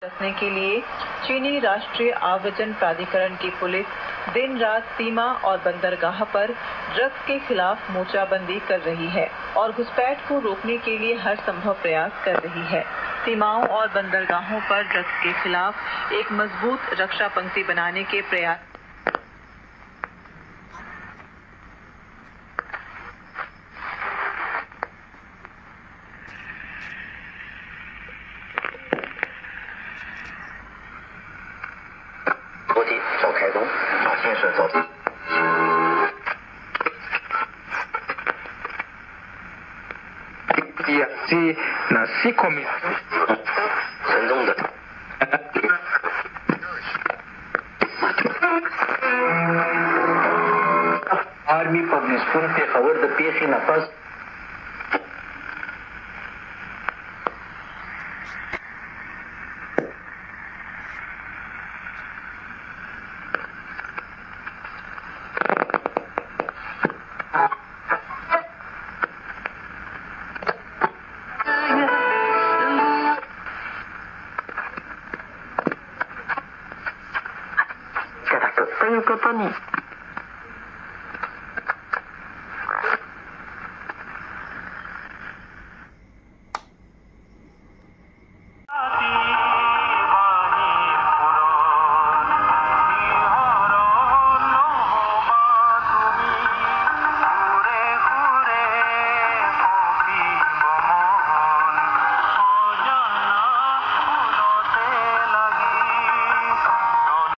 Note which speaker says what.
Speaker 1: रखने के लिए चीनी राष्ट्रीय आव्रजन प्राधिकरण की पुलिस दिन रात सीमा और बंदरगाह पर ड्रग्स के खिलाफ मोर्चाबंदी कर रही है और घुसपैठ को रोकने के लिए हर संभव प्रयास कर रही है। सीमाओं और बंदरगाहों पर ड्रग्स के खिलाफ एक मजबूत रक्षा पंक्ति बनाने के प्रयास
Speaker 2: Army Pagnispun Peshawar the PSC Nafas